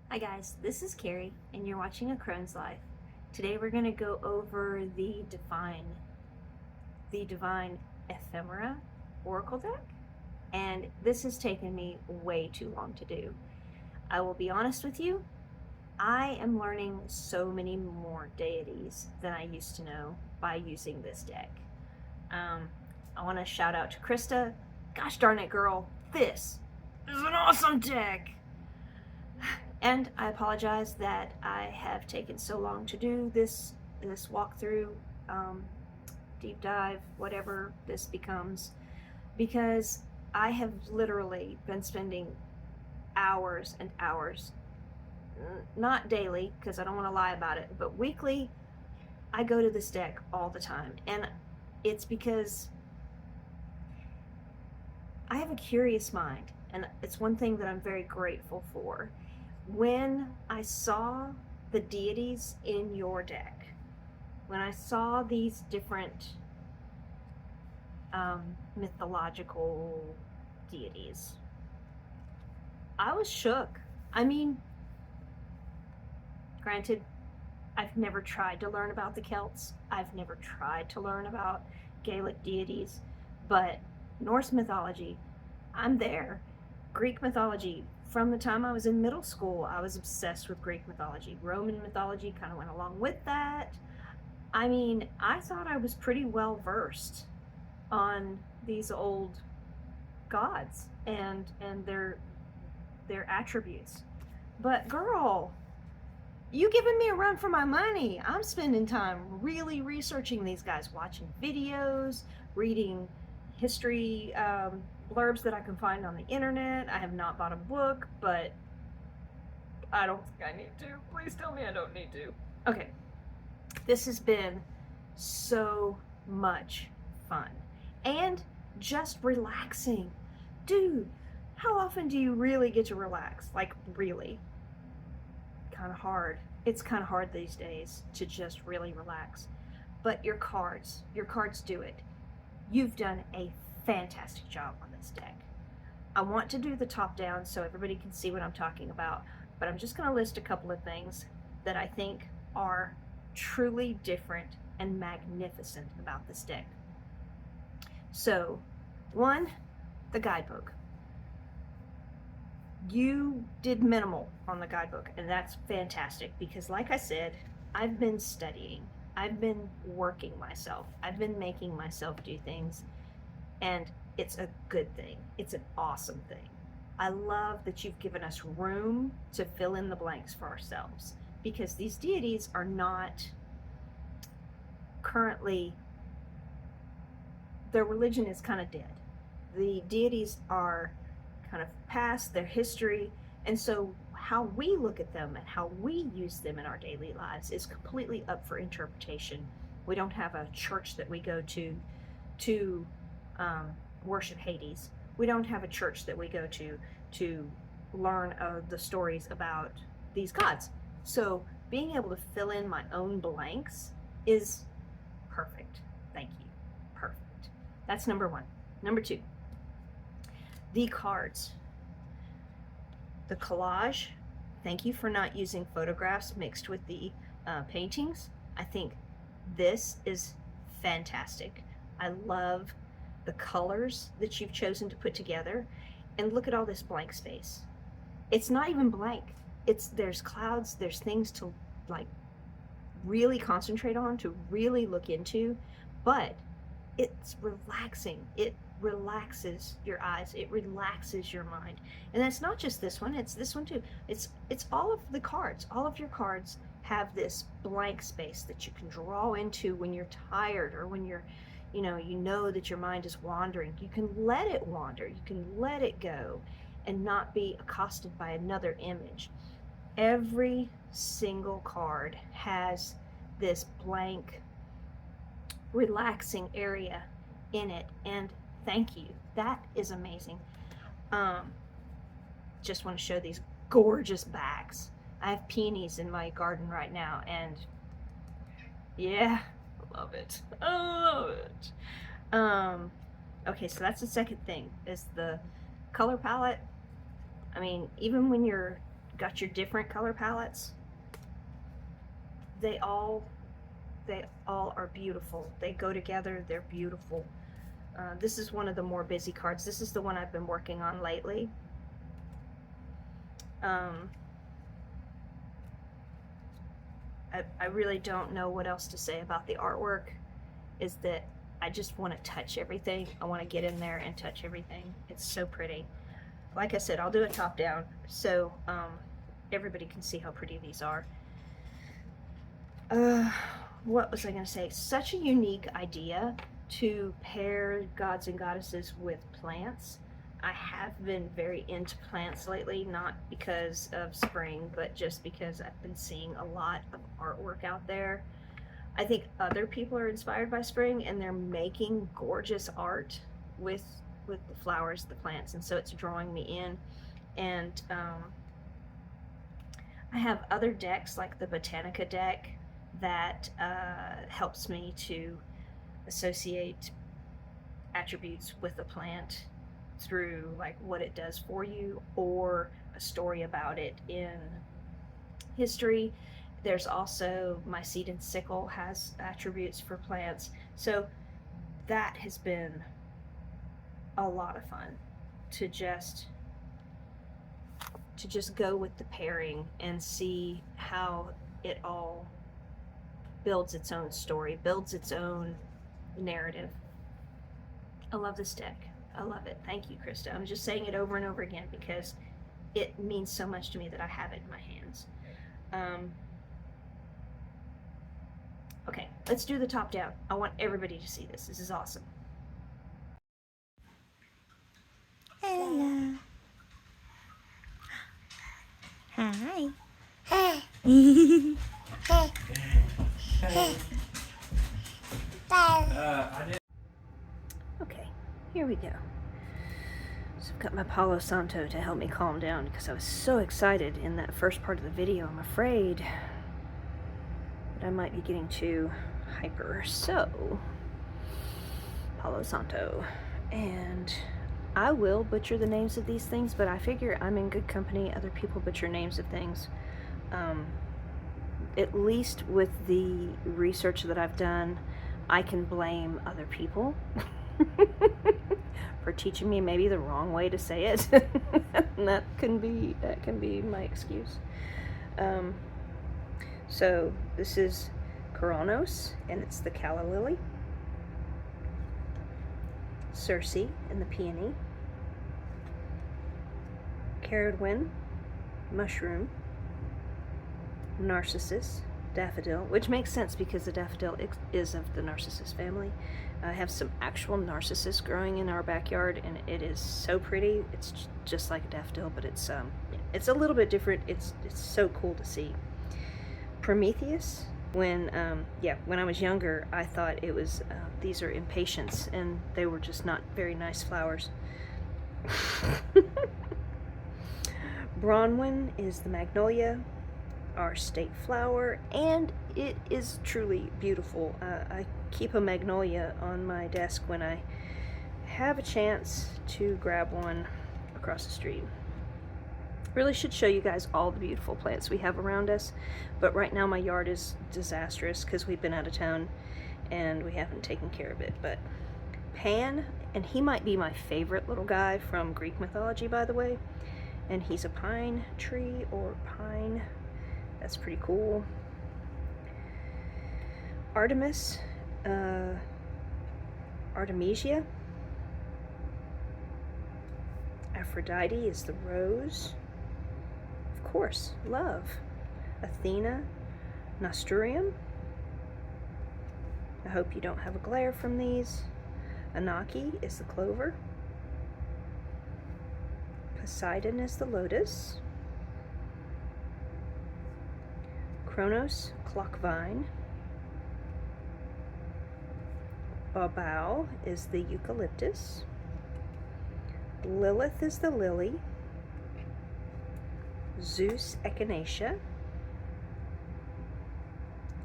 Hi guys, this is Carrie and you're watching A Crone's Life. Today we're going to go over the Divine Ephemera Oracle deck, and this has taken me way too long to do. I will be honest with you, I am learning so many more deities than I used to know by using this deck. I want to shout out to Krista. Gosh darn it, girl, this is an awesome deck! And I apologize that I have taken so long to do this walkthrough, deep dive, whatever this becomes, because I have literally been spending hours and hours, not daily, because I don't want to lie about it, but weekly, I go to this deck all the time. And it's because I have a curious mind, and it's one thing that I'm very grateful for. When I saw the deities in your deck, when I saw these different mythological deities, I was shook. I mean, granted, I've never tried to learn about the Celts. I've never tried to learn about Gaelic deities, but Norse mythology, I'm there. Greek mythology, from the time I was in middle school, I was obsessed with Greek mythology. Roman mythology kind of went along with that. I mean, I thought I was pretty well versed on these old gods and their attributes. But girl, you giving me a run for my money. I'm spending time really researching these guys, watching videos, reading history blurbs that I can find on the internet. I have not bought a book, but I don't think I need to. Please tell me I don't need to. Okay, this has been so much fun and just relaxing. Dude, how often do you really get to relax? Like, really? Kind of hard. It's kind of hard these days to just really relax. But your cards do it. You've done a fantastic job on this deck. I want to do the top down so everybody can see what I'm talking about, but I'm just going to list a couple of things that I think are truly different and magnificent about this deck. So, one, the guidebook. You did minimal on the guidebook, and that's fantastic because, like I said, I've been studying. I've been working myself. I've been making myself do things, and it's a good thing. It's an awesome thing. I love that you've given us room to fill in the blanks for ourselves, because these deities are not currently, their religion is kind of dead. The deities are kind of past, their history, and so how we look at them and how we use them in our daily lives is completely up for interpretation. We don't have a church that we go to worship Hades. We don't have a church that we go to learn the stories about these gods. So being able to fill in my own blanks is perfect. Thank you. Perfect. That's number one. Number two, the cards. The collage. Thank you for not using photographs mixed with the paintings. I think this is fantastic. I love the colors that you've chosen to put together, and look at all this blank space. It's not even blank. There's clouds, there's things to like really concentrate on, to really look into, but it's relaxing. It relaxes your eyes, it relaxes your mind. And that's not just this one, it's this one too. It's all of the cards. All of your cards have this blank space that you can draw into when you're tired, or when you're you know that your mind is wandering. You can let it wander, you can let it go and not be accosted by another image. Every single card has this blank relaxing area in it, and thank you. That is amazing. Just want to show these gorgeous bags. I have peonies in my garden right now, and yeah, love it. I love it. Okay, so that's the second thing, is the color palette. I mean, even when you're got your different color palettes, they all are beautiful. They go together, they're beautiful. This is one of the more busy cards. This is the one I've been working on lately. I really don't know what else to say about the artwork, is that I just want to touch everything. I want to get in there and touch everything. It's so pretty. Like I said, I'll do it top down so everybody can see how pretty these are. What was I going to say? Such a unique idea to pair gods and goddesses with plants. I have been very into plants lately, not because of spring, but just because I've been seeing a lot of artwork out there. I think other people are inspired by spring and they're making gorgeous art with the flowers, the plants, and so it's drawing me in. And I have other decks like the Botanica deck that helps me to associate attributes with a plant through like what it does for you or a story about it in history. There's also my Seed and Sickle has attributes for plants. So that has been a lot of fun to just go with the pairing and see how it all builds its own story, builds its own narrative. I love this deck. I love it. Thank you, Krista. I'm just saying it over and over again because it means so much to me that I have it in my hands. Okay, let's do the top down. I want everybody to see this. This is awesome. Hello. Hi. Okay, here we go. So I've got my Palo Santo to help me calm down because I was so excited in that first part of the video. I'm afraid that I might be getting too hyper. So, Palo Santo. And I will butcher the names of these things, but I figure I'm in good company. Other people butcher names of things. At least with the research that I've done, I can blame other people for teaching me maybe the wrong way to say it. And that can be my excuse. So this is Coronos, and it's the calla lily. Circe and the peony. Caradwyn, mushroom. Narcissus, daffodil, which makes sense because the daffodil is of the narcissus family. I have some actual narcissus growing in our backyard, and it is so pretty. It's just like a daffodil, but it's a little bit different. It's so cool to see. Prometheus. When I was younger, I thought it was these are impatiens, and they were just not very nice flowers. Bronwyn is the magnolia, our state flower, and it is truly beautiful. I keep a magnolia on my desk when I have a chance to grab one across the street. Really should show you guys all the beautiful plants we have around us, but right now my yard is disastrous because we've been out of town and we haven't taken care of it. But Pan, and he might be my favorite little guy from Greek mythology, by the way, and he's a pine tree or pine. That's pretty cool. Artemis, Artemisia. Aphrodite is the rose. Of course, love. Athena, Nosturium. I hope you don't have a glare from these. Anaki is the clover. Poseidon is the lotus. Kronos, clockvine. Babao is the eucalyptus. Lilith is the lily. Zeus, echinacea.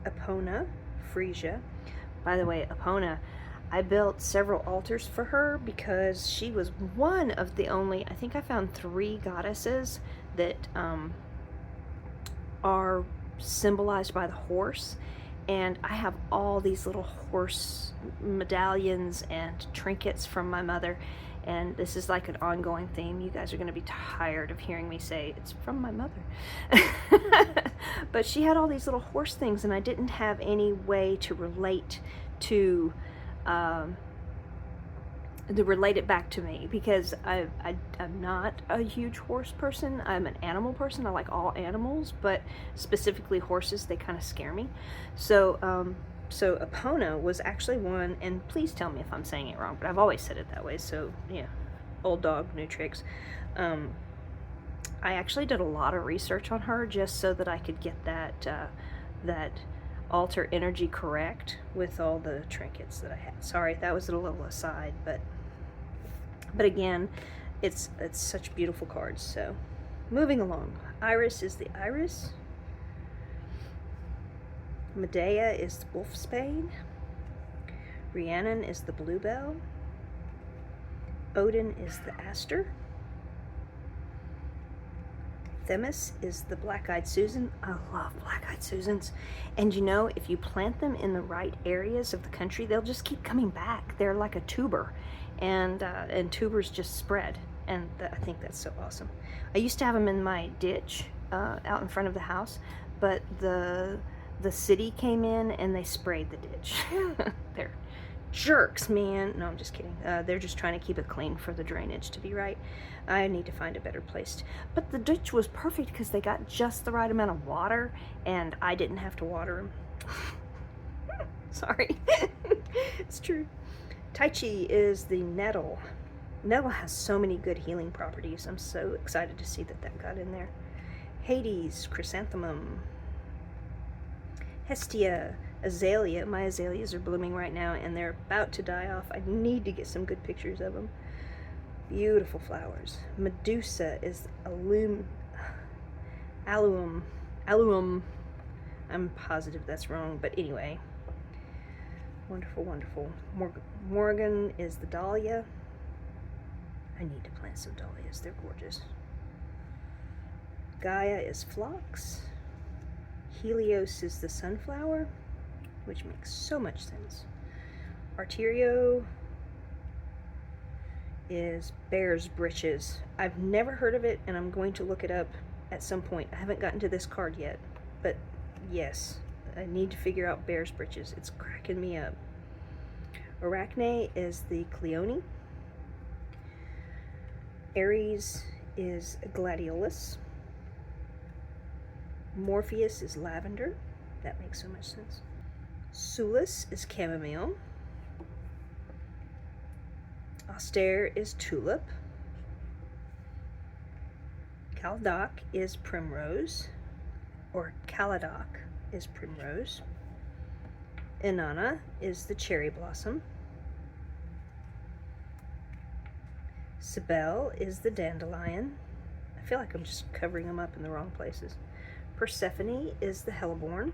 Epona, freesia. By the way, Epona, I built several altars for her because she was one of the only, I think I found 3 goddesses that are symbolized by the horse. And I have all these little horse medallions and trinkets from my mother. And this is like an ongoing theme. You guys are going to be tired of hearing me say it's from my mother. But she had all these little horse things, and I didn't have any way to relate to relate it back to me, because I'm not a huge horse person. I'm an animal person. I like all animals, but specifically horses, they kind of scare me. So so Epona was actually one, and please tell me if I'm saying it wrong, but I've always said it that way, so yeah, old dog, new tricks. I actually did a lot of research on her just so that I could get that altar energy correct with all the trinkets that I had. Sorry, that was a little aside, but again, it's such beautiful cards. So moving along, Iris is the iris. Medea is the wolfsbane. Rhiannon is the bluebell. Odin is the aster. Themis is the black-eyed Susan. I love black-eyed Susans. And you know, if you plant them in the right areas of the country, they'll just keep coming back. They're like a tuber, and tubers just spread. And I think that's so awesome. I used to have them in my ditch out in front of the house, but the city came in and they sprayed the ditch. They're jerks, man. No, I'm just kidding. They're just trying to keep it clean for the drainage to be right. I need to find a better place. But the ditch was perfect because they got just the right amount of water, and I didn't have to water them. Sorry. It's true. Tai Chi is the nettle. Nettle has so many good healing properties. I'm so excited to see that got in there. Hades, chrysanthemum. Hestia, azalea. My azaleas are blooming right now, and they're about to die off. I need to get some good pictures of them. Beautiful flowers. Medusa is alum. I'm positive that's wrong, but anyway. Wonderful, wonderful. Morgan is the dahlia. I need to plant some dahlias. They're gorgeous. Gaia is phlox. Helios is the sunflower, which makes so much sense. Arterio is bear's breeches. I've never heard of it, and I'm going to look it up at some point. I haven't gotten to this card yet, but yes, I need to figure out bear's breeches. It's cracking me up. Arachne is the Cleone. Aries is gladiolus. Morpheus is lavender. That makes so much sense. Sulis is chamomile. Austere is tulip. Caladoc is primrose, or Caladoc is primrose. Inanna is the cherry blossom. Cybele is the dandelion. I feel like I'm just covering them up in the wrong places. Persephone is the hellebore.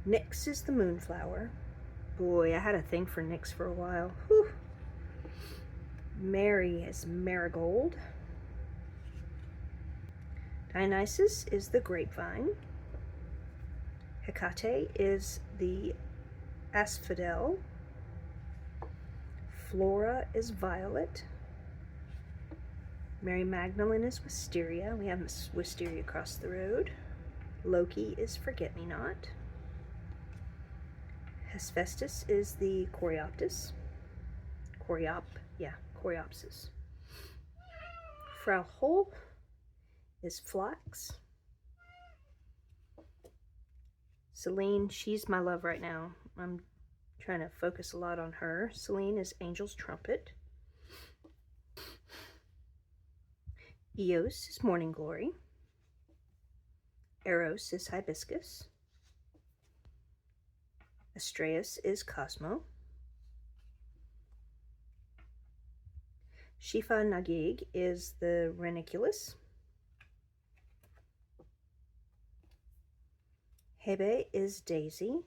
Nyx is the moonflower. Boy, I had a thing for Nyx for a while. Whew. Mary is marigold. Dionysus is the grapevine. Hecate is the asphodel. Flora is violet. Mary Magdalene is wisteria. We have wisteria across the road. Loki is forget-me-not. Hephaestus is the coreopsis. Coreopsis. Frau Hol is flax. Selene, she's my love right now. I'm trying to focus a lot on her. Selene is angel's trumpet. Eos is morning glory. Eros is hibiscus. Astraeus is Cosmo. Shifa Nagig is the ranunculus. Hebe is daisy.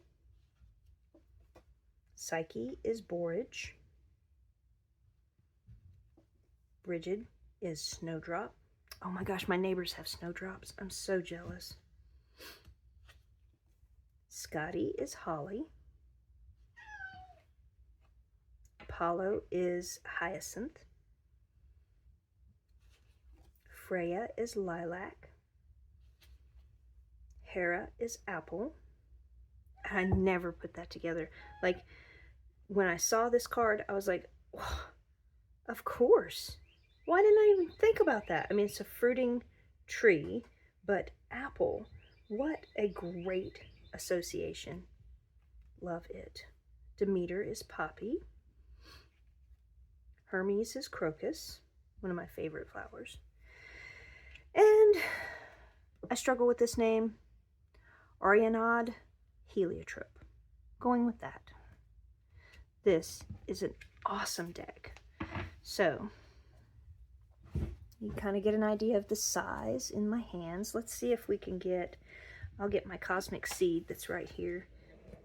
Psyche is borage. Brigid is snowdrop. Oh my gosh, my neighbors have snowdrops. I'm so jealous. Scotty is holly. Apollo is hyacinth. Freya is lilac. Hera is apple. I never put that together. Like, when I saw this card, I was like, oh, of course. Why didn't I even think about that? I mean, it's a fruiting tree, but apple, what a great association. Love it. Demeter is poppy. Hermes is crocus, one of my favorite flowers. And I struggle with this name. Arianod, heliotrope. Going with that. This is an awesome deck. So, you kind of get an idea of the size in my hands. Let's see if we can get, I'll get my cosmic seed that's right here.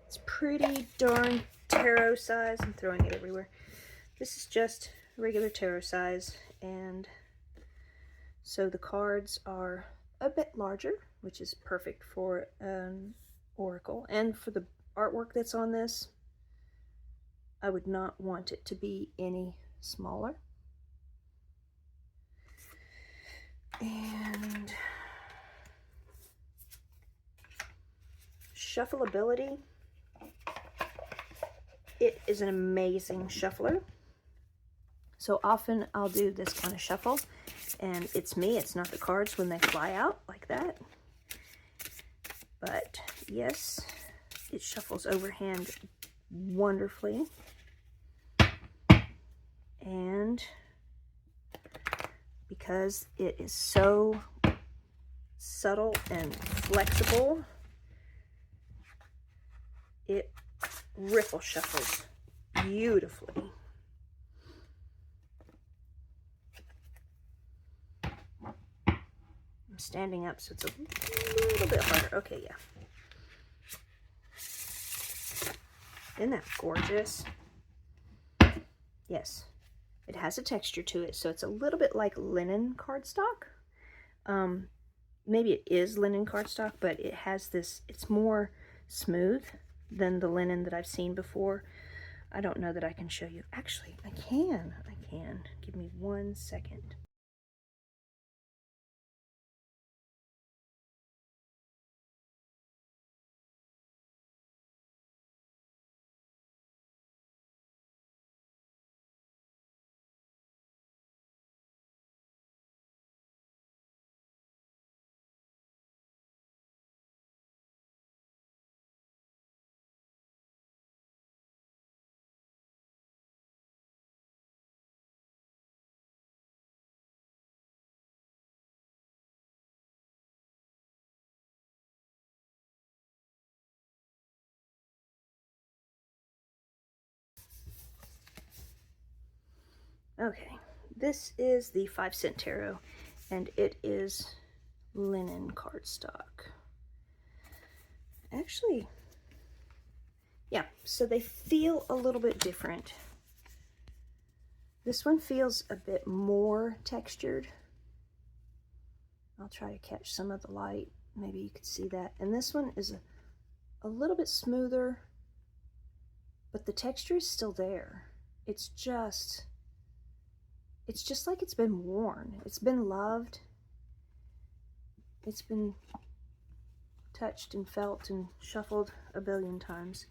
It's pretty darn tarot size. I'm throwing it everywhere. This is just regular tarot size, and so the cards are a bit larger, which is perfect for an oracle. And for the artwork that's on this, I would not want it to be any smaller. And shuffleability. It is an amazing shuffler. So often I'll do this kind of shuffle, and it's me, it's not the cards when they fly out like that. But yes, it shuffles overhand wonderfully. And because it is so subtle and flexible, it ripple shuffles beautifully. I'm standing up, so it's a little bit harder. Okay, yeah. Isn't that gorgeous? Yes, it has a texture to it, so it's a little bit like linen cardstock. Maybe it is linen cardstock, but it has this, it's more smooth than the linen that I've seen before. I don't know that I can show you. Actually, I can. Give me 1 second. Okay, this is the 5-cent tarot, and it is linen cardstock. Actually, yeah, so they feel a little bit different. This one feels a bit more textured. I'll try to catch some of the light. Maybe you could see that. And this one is a little bit smoother, but the texture is still there. It's just like it's been worn. It's been loved. It's been touched and felt and shuffled a billion times,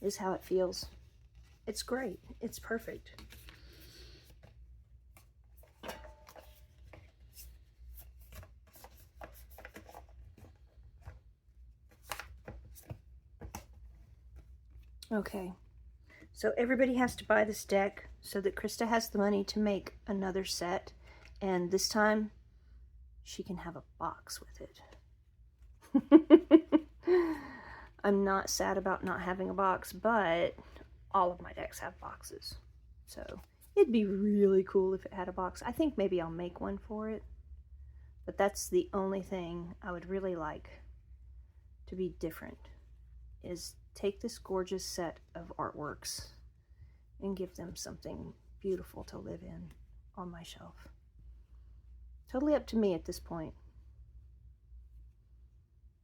is how it feels. It's great. It's perfect. Okay, so everybody has to buy this deck so that Krista has the money to make another set, and this time she can have a box with it. I'm not sad about not having a box, but all of my decks have boxes, so it'd be really cool if it had a box. I think maybe I'll make one for it, but that's the only thing I would really like to be different is take this gorgeous set of artworks and give them something beautiful to live in on my shelf. Totally up to me at this point.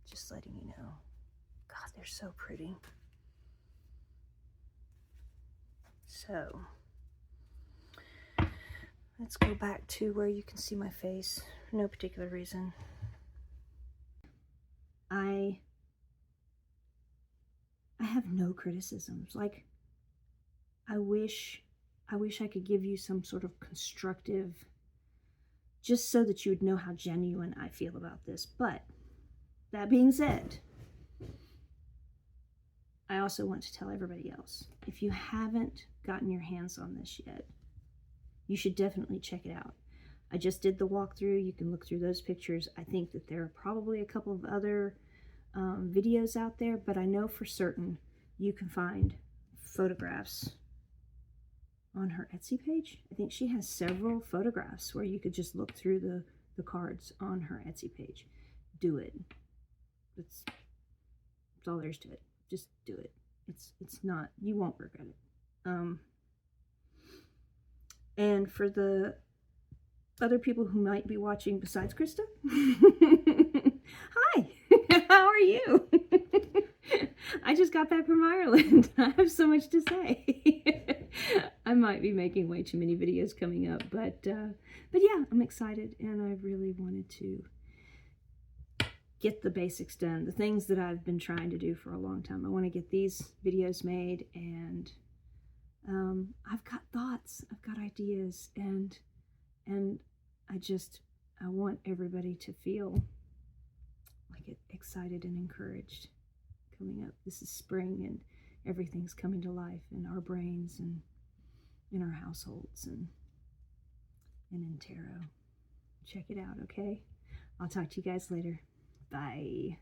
Just letting you know. God, they're so pretty. So, let's go back to where you can see my face for no particular reason. I have no criticisms. Like, I wish I could give you some sort of constructive, just so that you would know how genuine I feel about this. But that being said, I also want to tell everybody else, if you haven't gotten your hands on this yet, you should definitely check it out. I just did the walkthrough. You can look through those pictures. I think that there are probably a couple of other videos out there, but I know for certain you can find photographs on her Etsy page. I think she has several photographs where you could just look through the cards on her Etsy page. Do it. That's all there is to it. Just do it. It's not, you won't regret it. And for the other people who might be watching besides Krista, hi, how are you? I just got back from Ireland. I have so much to say. I might be making way too many videos coming up, but yeah, I'm excited, and I really wanted to get the basics done, the things that I've been trying to do for a long time. I want to get these videos made, and I've got thoughts, I've got ideas, and I want everybody to feel like excited and encouraged coming up. This is spring, and everything's coming to life in our brains and in our households and in tarot. Check it out, okay? I'll talk to you guys later. Bye.